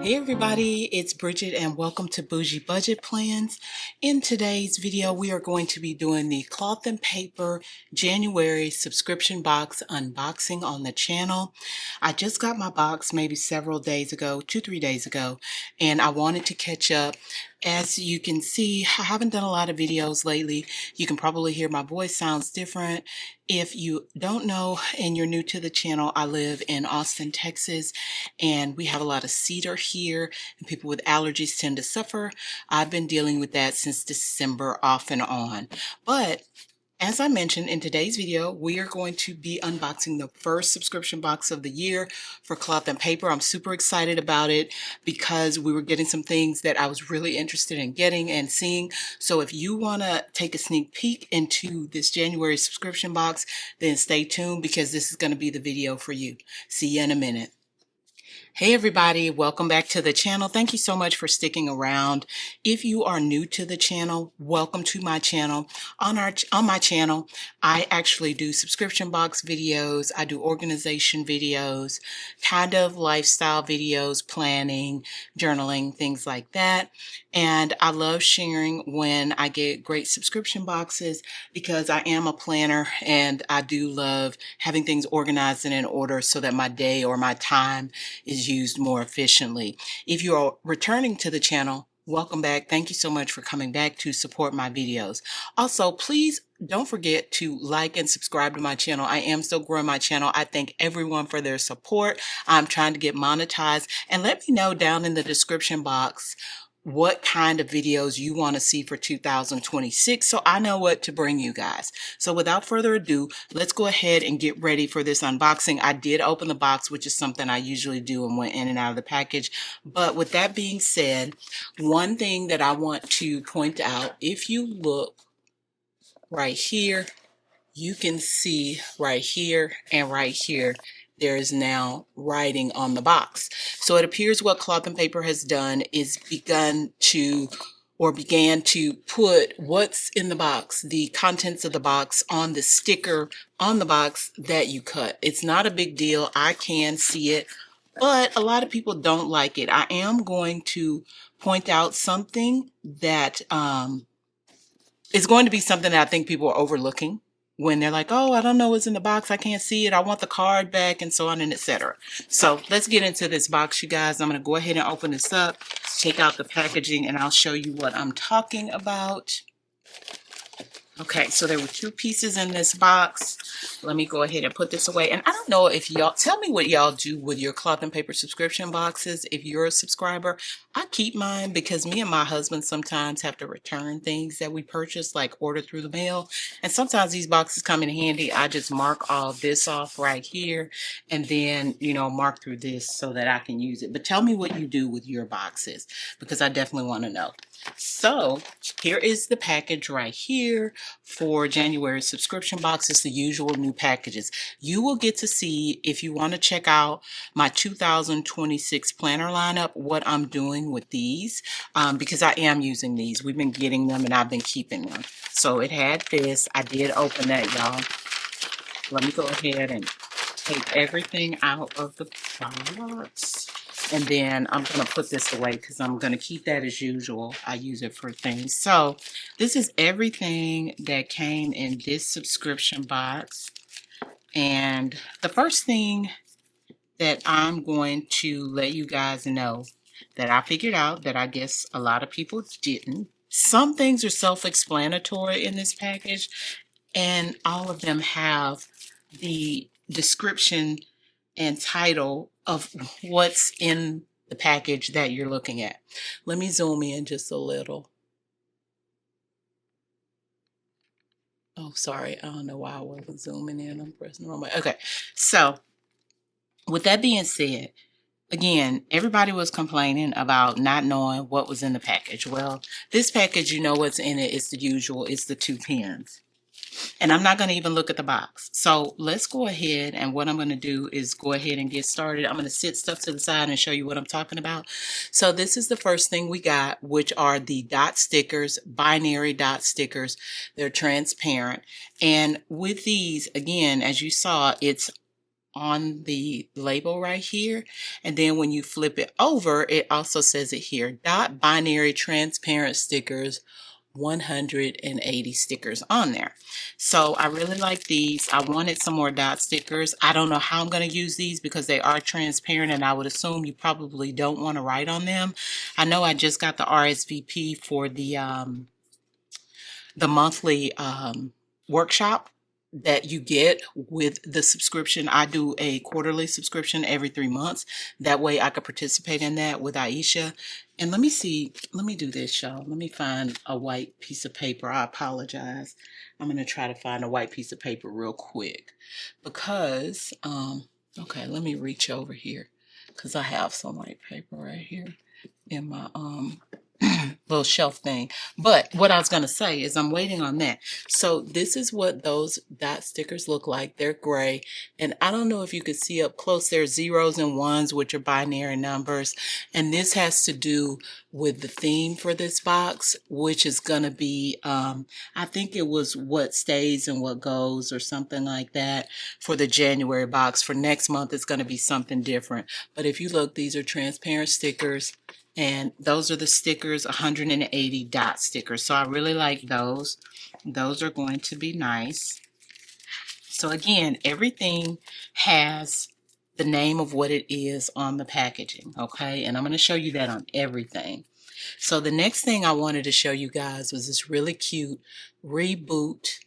Hey everybody, it's Bridget and welcome to Bougie Budget Plans. In today's video, we are going to be doing the cloth and paper January subscription box unboxing on the channel. I just got my box maybe several days ago, 2-3 days ago, and I wanted to catch up. As you can see, I haven't done a lot of videos lately. You can probably hear my voice sounds different. If you don't know and you're new to the channel, I live in Austin, Texas, and we have a lot of cedar here, and people with allergies tend to suffer. I've been dealing with that since December off and on. But as I mentioned in today's video, we are going to be unboxing the first subscription box of the year for cloth and paper. I'm super excited about it because we were getting some things that I was really interested in getting and seeing. So if you want to take a sneak peek into this January subscription box, then stay tuned because this is going to be the video for you. See you in a minute. Hey everybody, welcome back to the channel. Thank you so much for sticking around. If you are new to the channel, welcome to my channel. On my channel, I actually do subscription box videos, I do organization videos, kind of lifestyle videos, planning, journaling, things like that. And I love sharing when I get great subscription boxes because I am a planner and I do love having things organized and in order so that my day or my time is used more efficiently. If you are returning to the channel, welcome back. Thank you so much for coming back to support my videos. Also, please don't forget to like and subscribe to my channel. I am still growing my channel. I thank everyone for their support. I'm trying to get monetized, and let me know down in the description box what kind of videos you want to see for 2026 so I know what to bring you guys. So without further ado, let's go ahead and get ready for this unboxing. I did open the box, which is something I usually do and went in and out of the package. But with that being said, one thing that I want to point out, if you look right here, you can see right here and right here, there is now writing on the box. So it appears what Cloth and Paper has done is began to put what's in the box, the contents of the box, on the sticker on the box that you cut. It's not a big deal. I can see it, but a lot of people don't like it. I am going to point out something that is going to be something that I think people are overlooking when they're like, oh, I don't know what's in the box, I can't see it, I want the card back, and so on and etc. So let's get into this box, you guys. I'm going to go ahead and open this up, take out the packaging, and I'll show you what I'm talking about. Okay, so there were 2 pieces in this box. Let me go ahead and put this away. And I don't know if y'all, tell me what y'all do with your Cloth and Paper subscription boxes. If you're a subscriber, I keep mine because me and my husband sometimes have to return things that we purchase, like order through the mail. And sometimes these boxes come in handy. I just mark all this off right here and then, mark through this so that I can use it. But tell me what you do with your boxes because I definitely want to know. So here is the package right here for January subscription box. It's the usual new packages. You will get to see, if you want to check out my 2026 planner lineup, what I'm doing with these, because I am using these. We've been getting them and I've been keeping them. So it had this. I did open that, y'all. Let me go ahead and take everything out of the box. And then I'm going to put this away because I'm going to keep that as usual. I use it for things. So this is everything that came in this subscription box. And the first thing that I'm going to let you guys know that I figured out that I guess a lot of people didn't. Some things are self-explanatory in this package, and all of them have the description and title of what's in the package that you're looking at. Let me zoom in just a little. Oh, sorry. I don't know why I wasn't zooming in. I'm pressing the wrong button. Okay. So with that being said, again, everybody was complaining about not knowing what was in the package. Well, this package, you know what's in it. It's the usual. It's the 2 pens. And I'm not going to even look at the box. So let's go ahead, and what I'm going to do is go ahead and get started. I'm going to sit stuff to the side and show you what I'm talking about. So this is the first thing we got, which are the dot stickers, binary dot stickers. They're transparent. And with these, again, as you saw, it's on the label right here. And then when you flip it over, it also says it here, dot binary transparent stickers, 180 stickers on there. So I really like these. I wanted some more dot stickers. I don't know how I'm going to use these because they are transparent, and I would assume you probably don't want to write on them. I know I just got the RSVP for the monthly workshop that you get with the subscription. I do a quarterly subscription every 3 months. That way I could participate in that with Aisha. And let me see, let me do this, y'all. Let me find a white piece of paper. I apologize. I'm going to try to find a white piece of paper real quick because, okay, let me reach over here because I have some white paper right here in my little shelf thing. But what I was going to say is I'm waiting on that. So this is what those dot stickers look like. They're gray. And I don't know if you could see up close. There's zeros and ones, which are binary numbers. And this has to do with the theme for this box, which is going to be, I think it was what stays and what goes or something like that for the January box. For next month, it's going to be something different. But if you look, these are transparent stickers. And those are the stickers, 180 dot stickers. So I really like those. Those are going to be nice. So again, everything has the name of what it is on the packaging, okay? And I'm going to show you that on everything. So the next thing I wanted to show you guys was this really cute reboot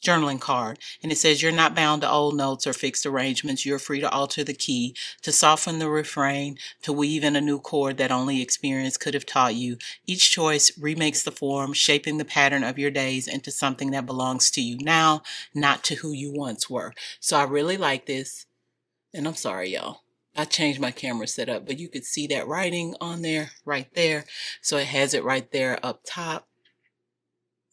journaling card, and it says, you're not bound to old notes or fixed arrangements. You're free to alter the key, to soften the refrain, to weave in a new chord that only experience could have taught you. Each choice remakes the form, shaping the pattern of your days into something that belongs to you now, not to who you once were. So I really like this, and I'm sorry, y'all. I changed my camera setup, but you could see that writing on there, right there. So it has it right there up top.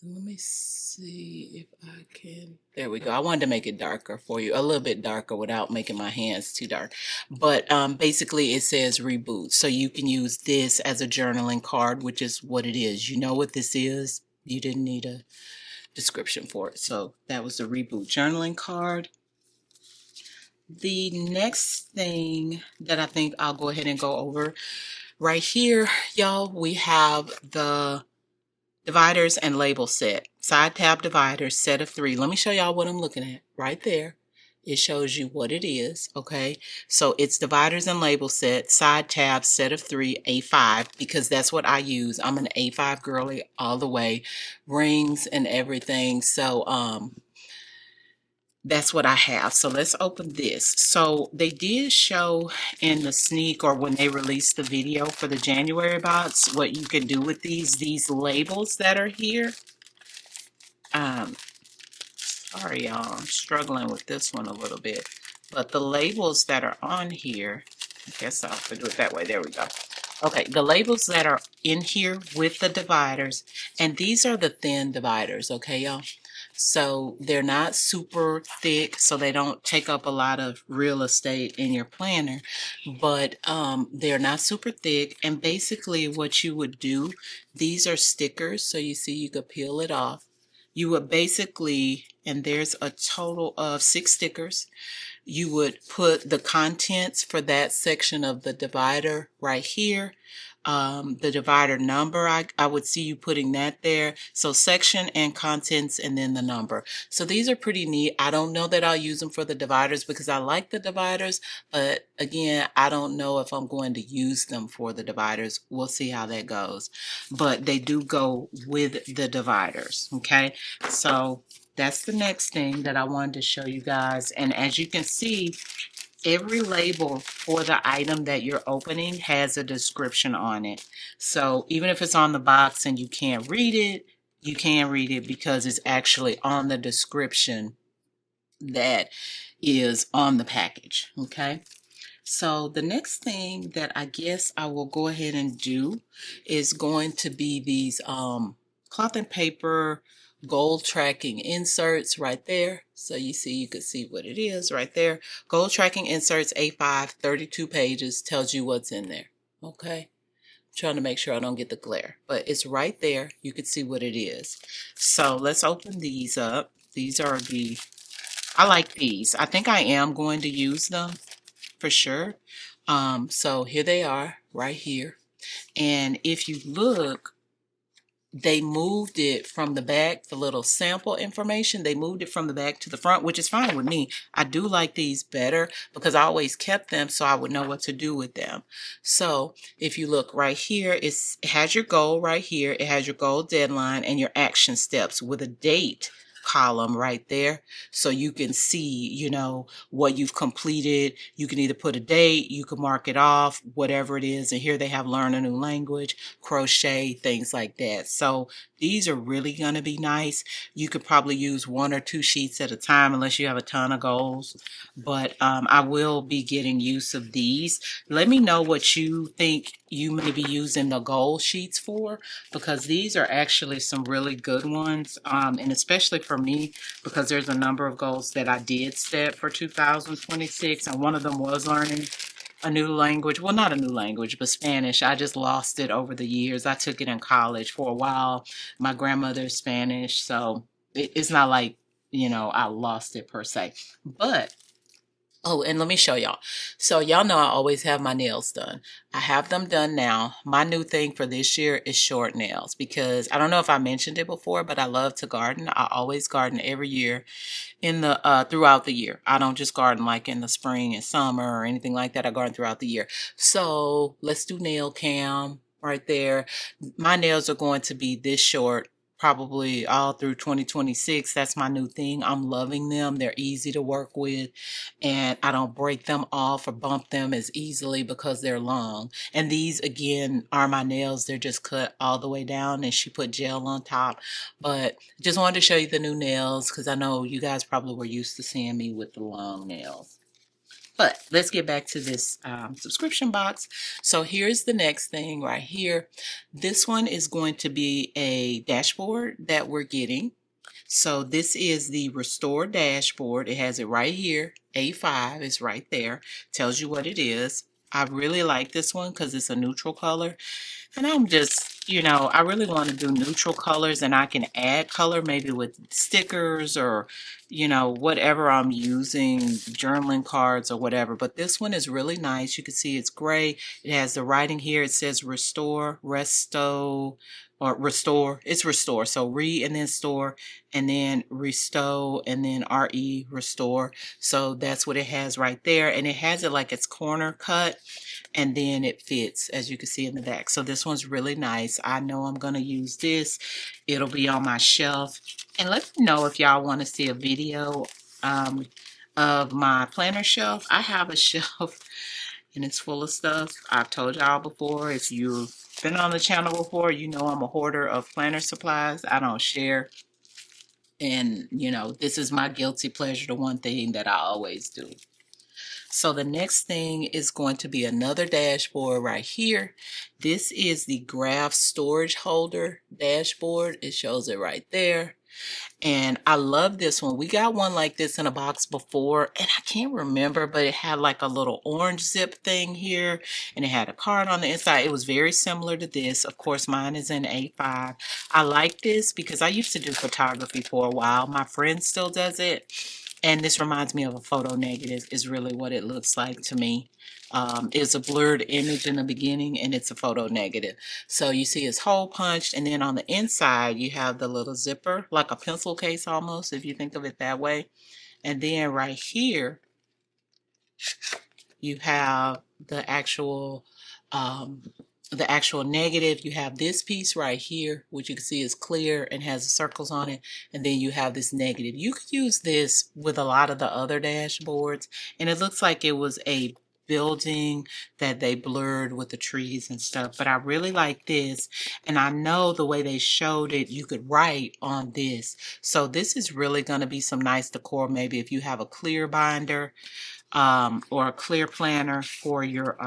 Let me see if I can. There we go. I wanted to make it darker for you, a little bit darker without making my hands too dark. But basically it says reboot. So you can use this as a journaling card, which is what it is. You know what this is. You didn't need a description for it. So that was the reboot journaling card. The next thing that I think I'll go ahead and go over right here, y'all, we have the dividers and label set. Side tab dividers, set of 3. Let me show y'all what I'm looking at right there. It shows you what it is, okay? So it's dividers and label set, side tab, set of 3, A5, because that's what I use. I'm an A5 girly all the way, rings and everything. So that's what I have. So let's open this. So they did show in the sneak, or when they released the video for the January box, what you can do with these labels that are here. Sorry y'all, I'm struggling with this one a little bit. But the labels that are on here, I guess I'll have to do it that way. There we go. Okay, the labels that are in here with the dividers, and these are the thin dividers, okay, y'all? So they're not super thick, so they don't take up a lot of real estate in your planner, but they're not super thick. And basically what you would do, these are stickers, so you see you could peel it off. You would basically, and there's a total of 6 stickers. You would put the contents for that section of the divider right here. The divider number, I would see you putting that there. So section and contents and then the number. So these are pretty neat. I don't know that I'll use them for the dividers because I like the dividers, but again, I don't know if I'm going to use them for the dividers. We'll see how that goes. But they do go with the dividers, okay? So that's the next thing that I wanted to show you guys. And as you can see, every label for the item that you're opening has a description on it. So even if it's on the box and you can't read it, you can read it because it's actually on the description that is on the package, okay? So the next thing that I guess I will go ahead and do is going to be these cloth and paper goal tracking inserts right there. So you see, you can see what it is right there. Goal tracking inserts, A5, 32 pages, tells you what's in there. Okay. I'm trying to make sure I don't get the glare, but it's right there. You can see what it is. So let's open these up. These are the I like these. I think I am going to use them for sure. So here they are right here. And if you look, they moved it from the back, the little sample information, they moved it from the back to the front, which is fine with me. I do like these better because I always kept them so I would know what to do with them. So if you look right here, it has your goal right here. It has your goal deadline and your action steps with a date column right there, so you can see, you know, what you've completed. You can either put a date, you can mark it off, whatever it is. And here they have learn a new language, crochet, things like that. So these are really going to be nice. You could probably use 1 or 2 sheets at a time unless you have a ton of goals. But I will be getting use of these. Let me know what you think you may be using the goal sheets for, because these are actually some really good ones, and especially for me, because there's a number of goals that I did set for 2026, and one of them was learning a new language. Well, not a new language, but Spanish. I just lost it over the years. I took it in college for a while. My grandmother's Spanish, so it's not like, you know, I lost it per se. But oh, and let me show y'all. So y'all know I always have my nails done. I have them done now. My new thing for this year is short nails, because I don't know if I mentioned it before, but I love to garden. I always garden every year in the throughout the year. I don't just garden like in the spring and summer or anything like that. I garden throughout the year. So let's do nail cam right there. My nails are going to be this short probably all through 2026. That's my new thing. I'm loving them. They're easy to work with, and I don't break them off or bump them as easily because they're long. And these again are my nails. They're just cut all the way down and she put gel on top. But just wanted to show you the new nails because I know you guys probably were used to seeing me with the long nails. But let's get back to this subscription box. So here's the next thing right here. This one is going to be a dashboard that we're getting. So this is the Restore dashboard. It has it right here. A5 is right there. Tells you what it is. I really like this one because it's a neutral color. And I'm just, you know, I really want to do neutral colors, and I can add color maybe with stickers or, you know, whatever I'm using, journaling cards or whatever. But this one is really nice. You can see it's gray. It has the writing here. It says restore, resto, or restore. It's restore. So re and then store and then resto and then re, restore. So that's what it has right there. And it has it like it's corner cut, and then it fits, as you can see in the back. So this one's really nice. I know I'm going to use this. It'll be on my shelf. And let me know if y'all want to see a video of my planner shelf. I have a shelf and it's full of stuff. I've told y'all before, if you've been on the channel before, you know I'm a hoarder of planner supplies. I don't share. And, you know, this is my guilty pleasure, the one thing that I always do. So the next thing is going to be another dashboard right here. This is the graph storage holder dashboard. It shows it right there. And I love this one. We got one like this in a box before, and I can't remember, but it had like a little orange zip thing here, and it had a card on the inside. It was very similar to this. Of course, mine is in A5. I like this because I used to do photography for a while. My friend still does it. And this reminds me of a photo negative, is really what it looks like to me. It's a blurred image in the beginning, and it's a photo negative. So you see it's hole punched, and then on the inside you have the little zipper, like a pencil case almost, if you think of it that way. And then right here you have the actual negative. You have this piece right here, which you can see is clear and has the circles on it, and then you have this negative. You could use this with a lot of the other dashboards, and it looks like it was a building that they blurred with the trees and stuff, but I really like this. And I know the way they showed it, you could write on this. So this is really going to be some nice decor, maybe if you have a clear binder or a clear planner for your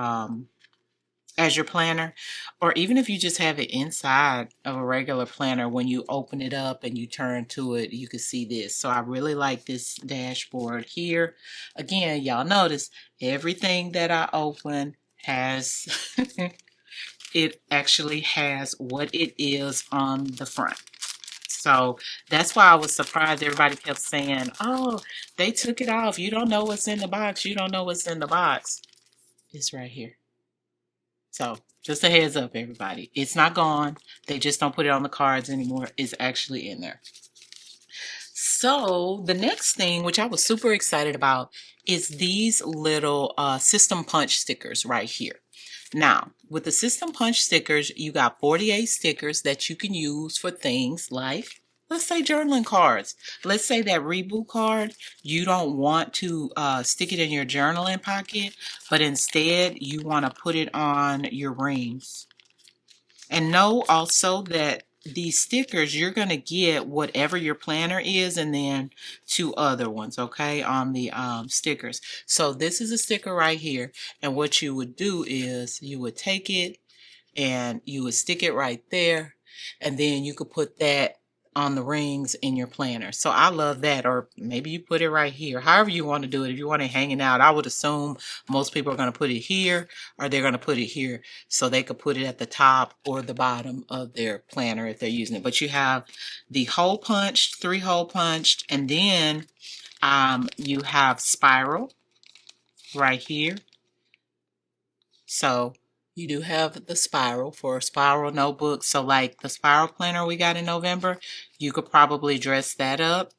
as your planner, or even if you just have it inside of a regular planner, when you open it up and you turn to it, you can see this. So I really like this dashboard here. Again, y'all notice everything that I open has it actually has what it is on the front. So that's why I was surprised. Everybody kept saying, oh, they took it off. You don't know what's in the box. You don't know what's in the box. It's right here. So just a heads up, everybody. It's not gone. They just don't put it on the cards anymore. It's actually in there. So the next thing, which I was super excited about, is these little system punch stickers right here. Now, with the system punch stickers, you got 48 stickers that you can use for things like, let's say, journaling cards. Let's say that reboot card, you don't want to stick it in your journaling pocket, but instead you want to put it on your rings. And know also that these stickers, you're going to get whatever your planner is and then 2 other ones, okay, on the stickers. So this is a sticker right here. And what you would do is you would take it and you would stick it right there. And then you could put that on the rings in your planner. So I love that. Or maybe you put it right here. However you want to do it. If you want it hanging out, I would assume most people are going to put it here or they're going to put it here so they could put it at the top or the bottom of their planner if they're using it. But you have the hole punched, 3 hole punched, and then you have spiral right here. So you do have the spiral for a spiral notebook. So like the spiral planner we got in November, you could probably dress that up.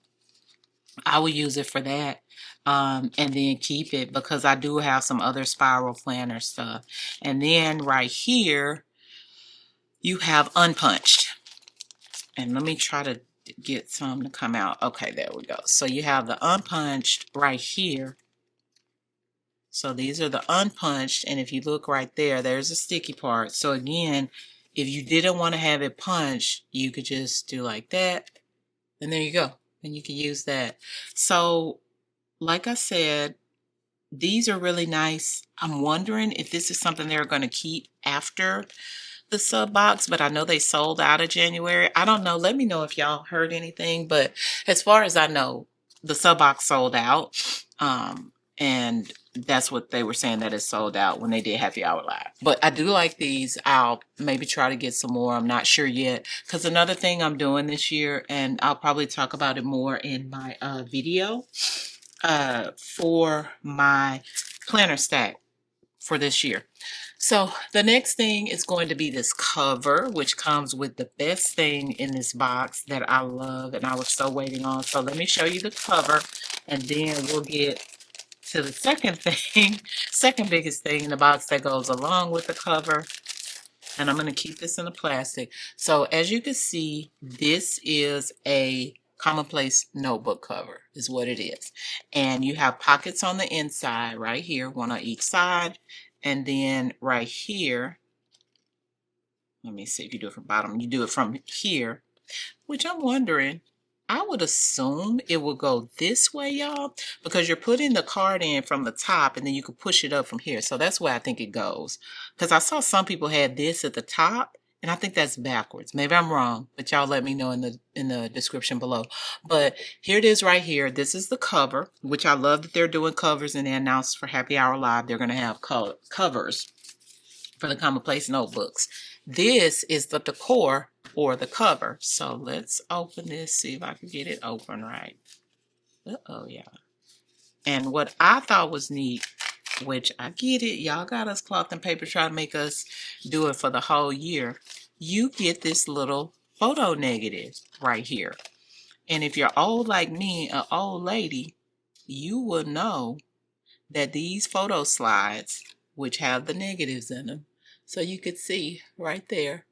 I will use it for that. And then keep it because I do have some other spiral planner stuff. And then right here, you have unpunched. And let me try to get some to come out. Okay, there we go. So you have the unpunched right here. So these are the unpunched, and if you look right there, there's a sticky part. So again, if you didn't want to have it punched, you could just do like that, and there you go. And you can use that. So like I said, these are really nice. I'm wondering if this is something they're going to keep after the sub box, but I know they sold out of January. I don't know. Let me know if y'all heard anything, but as far as I know, the sub box sold out. And that's what they were saying, that it sold out when they did Happy Hour Live. But I do like these. I'll maybe try to get some more. I'm not sure yet. Because another thing I'm doing this year, and I'll probably talk about it more in my video, for my planner stack for this year. So the next thing is going to be this cover, which comes with the best thing in this box that I love and I was so waiting on. So let me show you the cover, and then we'll get to the second thing, second biggest thing in the box that goes along with the cover. And I'm going to keep this in the plastic. So as you can see, this is a commonplace notebook cover is what it is. And you have pockets on the inside right here, one on each side. And then right here, let me see if you do it from bottom. You do it from here, which I'm wondering, I would assume it will go this way, y'all, because you're putting the card in from the top and then you can push it up from here. So that's where I think it goes. Because I saw some people had this at the top, and I think that's backwards. Maybe I'm wrong, but y'all let me know in the description below. But here it is right here. This is the cover, which I love that they're doing covers, and they announced for Happy Hour Live they're going to have covers for the commonplace notebooks. This is the decor or the cover. So let's open this, see if I can get it open right. Uh-oh, yeah. And what I thought was neat, which I get it, y'all got us cloth and paper trying to make us do it for the whole year. You get this little photo negative right here. And if you're old like me, an old lady, you will know that these photo slides, which have the negatives in them, so you could see right there.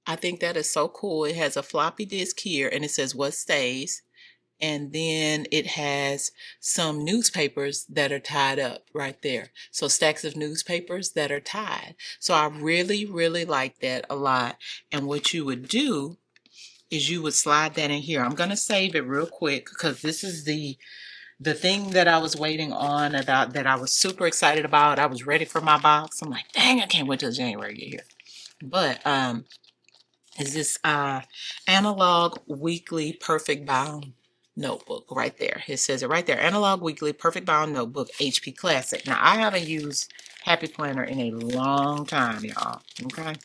I think that is so cool. It has a floppy disk here, and it says what stays. And then it has some newspapers that are tied up right there. So stacks of newspapers that are tied. So I really, really like that a lot. And what you would do is you would slide that in here. I'm going to save it real quick because this is the thing that I was waiting on, about that I was super excited about. I was ready for my box. I'm like, dang, I can't wait till January to get here. But is this Analog Weekly Perfect Bound Notebook right there. It says it right there. Analog Weekly Perfect Bound Notebook HP Classic. Now, I haven't used Happy Planner in a long time, y'all. Okay?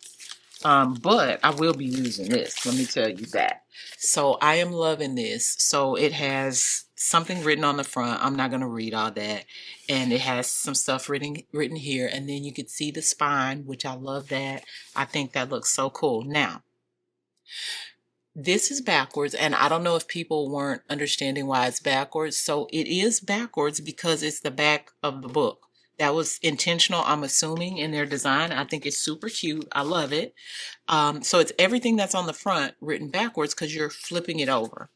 But I will be using this. Let me tell you that. So I am loving this. So it has something written on the front. I'm not going to read all that. And it has some stuff written here. And then you can see the spine, which I love that. I think that looks so cool. Now, this is backwards, and I don't know if people weren't understanding why it's backwards. So it is backwards because it's the back of the book. That was intentional, I'm assuming, in their design. I think it's super cute. I love it. So it's everything that's on the front written backwards because you're flipping it over.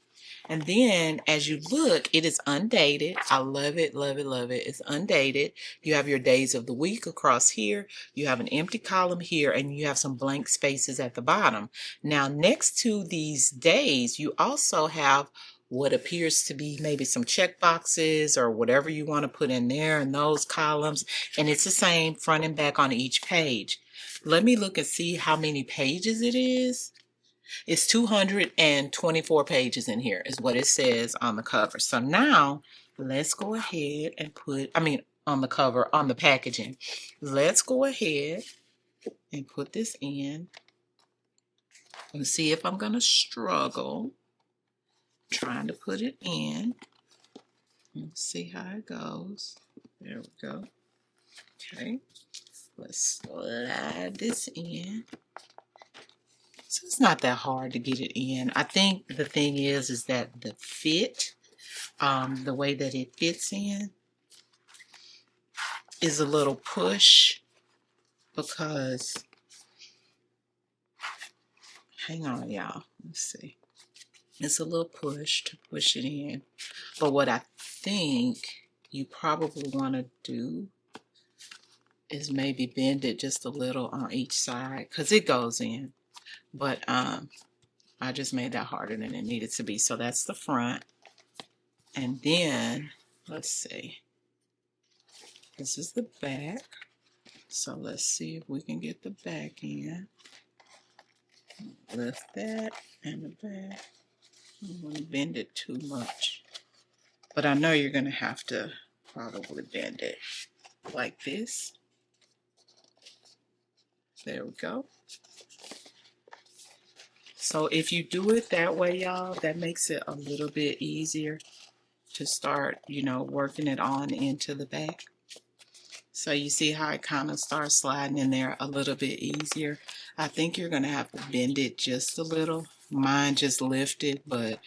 And then as you look, it is undated. I love it, love it, love it. It's undated. You have your days of the week across here. You have an empty column here, and you have some blank spaces at the bottom. Now, next to these days, you also have what appears to be maybe some check boxes or whatever you want to put in there in those columns. And it's the same front and back on each page. Let me look and see how many pages it is. It's 224 pages in here is what it says on the cover. So now let's go ahead and on the cover, on the packaging. Let's go ahead and put this in and see if I'm going to struggle trying to put it in. Let's see how it goes. There we go. Okay. Let's slide this in. So it's not that hard to get it in. I think the thing is that the fit, the way that it fits in is a little push because, hang on y'all, let's see. It's a little push to push it in. But what I think you probably want to do is maybe bend it just a little on each side because it goes in. But I just made that harder than it needed to be. So that's the front. And then, let's see. This is the back. So let's see if we can get the back in. Lift that and the back. I don't want to bend it too much. But I know you're going to have to probably bend it like this. There we go. So if you do it that way, y'all, that makes it a little bit easier to start, working it on into the back. So you see how it kind of starts sliding in there a little bit easier. I think you're going to have to bend it just a little. Mine just lifted, but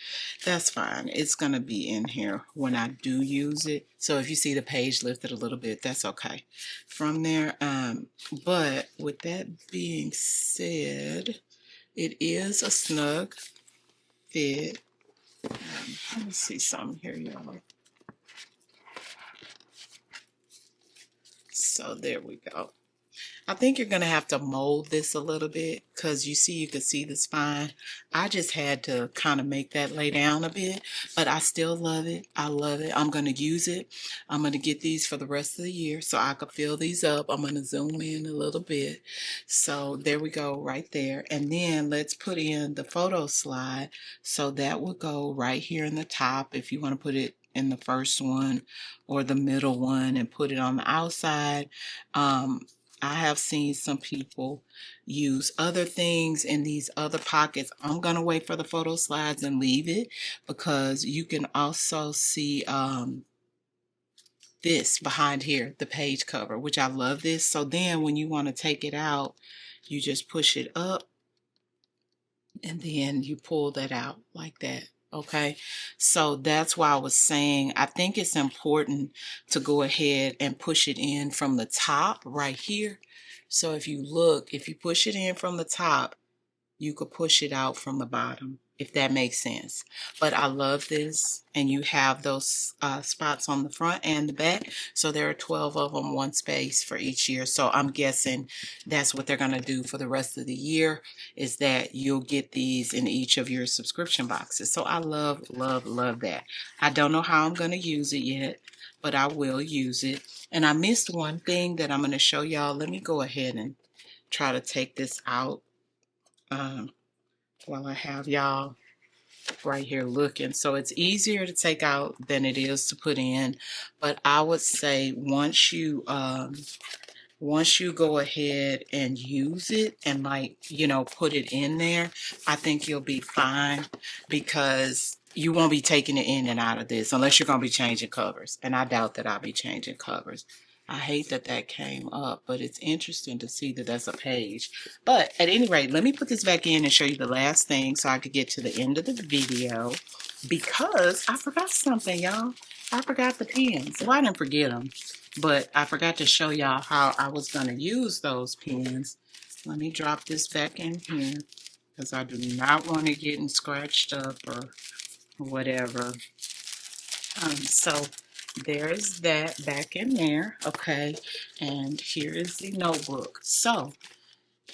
that's fine. It's going to be in here when I do use it. So if you see the page lifted a little bit, that's okay. From there, but with that being said, it is a snug fit. Let me see something here, y'all. So there we go. I think you're going to have to mold this a little bit because you can see the spine. I just had to kind of make that lay down a bit, but I still love it. I love it. I'm going to use it. I'm going to get these for the rest of the year so I could fill these up. I'm going to zoom in a little bit. So there we go right there. And then let's put in the photo slide. So that will go right here in the top if you want to put it in the first one or the middle one and put it on the outside. I have seen some people use other things in these other pockets. I'm going to wait for the photo slides and leave it because you can also see this behind here, the page cover, which I love this. So then when you want to take it out, you just push it up and then you pull that out like that. Okay, so that's why I was saying I think it's important to go ahead and push it in from the top right here. So if you push it in from the top, you could push it out from the bottom, if that makes sense. But I love this, and you have those spots on the front and the back. So there are 12 of them, one space for each year. So I'm guessing that's what they're going to do for the rest of the year, is that you'll get these in each of your subscription boxes. So I love, love, love that. I don't know how I'm going to use it yet, but I will use it. And I missed one thing that I'm going to show y'all. Let me go ahead and try to take this out while I have y'all right here looking. So it's easier to take out than it is to put in. But I would say once you once you go ahead and use it and like, put it in there, I think you'll be fine because you won't be taking it in and out of this unless you're going to be changing covers. And I doubt that I'll be changing covers. I hate that that came up, but it's interesting to see that that's a page. But at any rate, let me put this back in and show you the last thing so I could get to the end of the video because I forgot something, y'all. I forgot the pens. Well, I didn't forget them, but I forgot to show y'all how I was going to use those pens. Let me drop this back in here because I do not want it getting scratched up or whatever. So there's that back in there, okay, and here is the notebook. So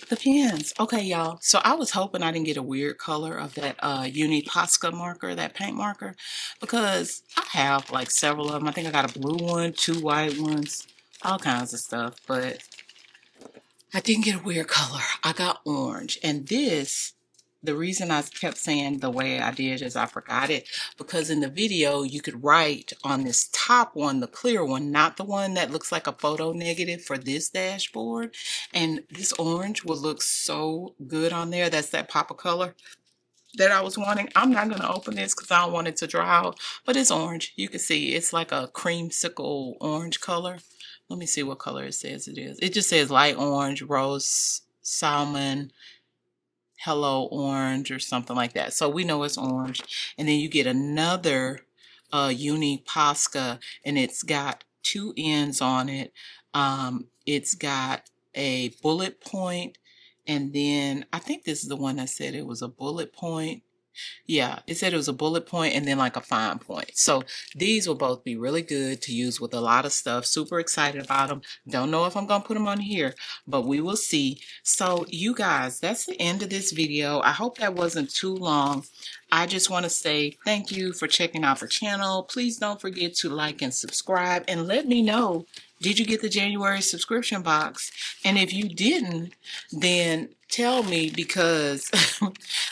the pens, okay, y'all. So I was hoping I didn't get a weird color of that Uni Posca marker, that paint marker, because I have like several of them. I think I got a blue one, 2 white ones, all kinds of stuff, but I didn't get a weird color. I got orange, and this, the reason I kept saying the way I did is I forgot it because in the video you could write on this top one, the clear one, not the one that looks like a photo negative for this dashboard. And this orange will look so good on there. That's that pop of color that I was wanting. I'm not going to open this because I don't want it to dry out, but it's orange. You can see it's like a creamsicle orange color. Let me see what color it says it is. It just says light orange, rose, salmon, hello orange or something like that. So we know it's orange. And then you get another Uni Posca, and it's got 2 ends on it. It's got a bullet point, and then I think this is the one that said it was a bullet point. Yeah, it said it was a bullet point and then like a fine point. So these will both be really good to use with a lot of stuff. Super excited about them. Don't know if I'm going to put them on here, but we will see. So you guys, that's the end of this video. I hope that wasn't too long. I just want to say thank you for checking out the channel. Please don't forget to like and subscribe and let me know, did you get the January subscription box? And if you didn't, then tell me because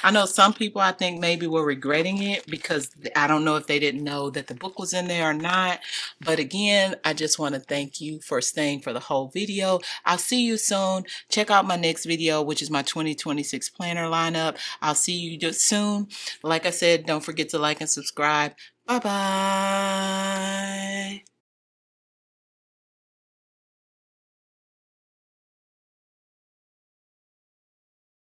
I know some people I think maybe were regretting it because I don't know if they didn't know that the book was in there or not. But again, I just want to thank you for staying for the whole video. I'll see you soon. Check out my next video, which is my 2026 planner lineup. I'll see you just soon. Like I said, don't forget to like and subscribe. Bye-bye.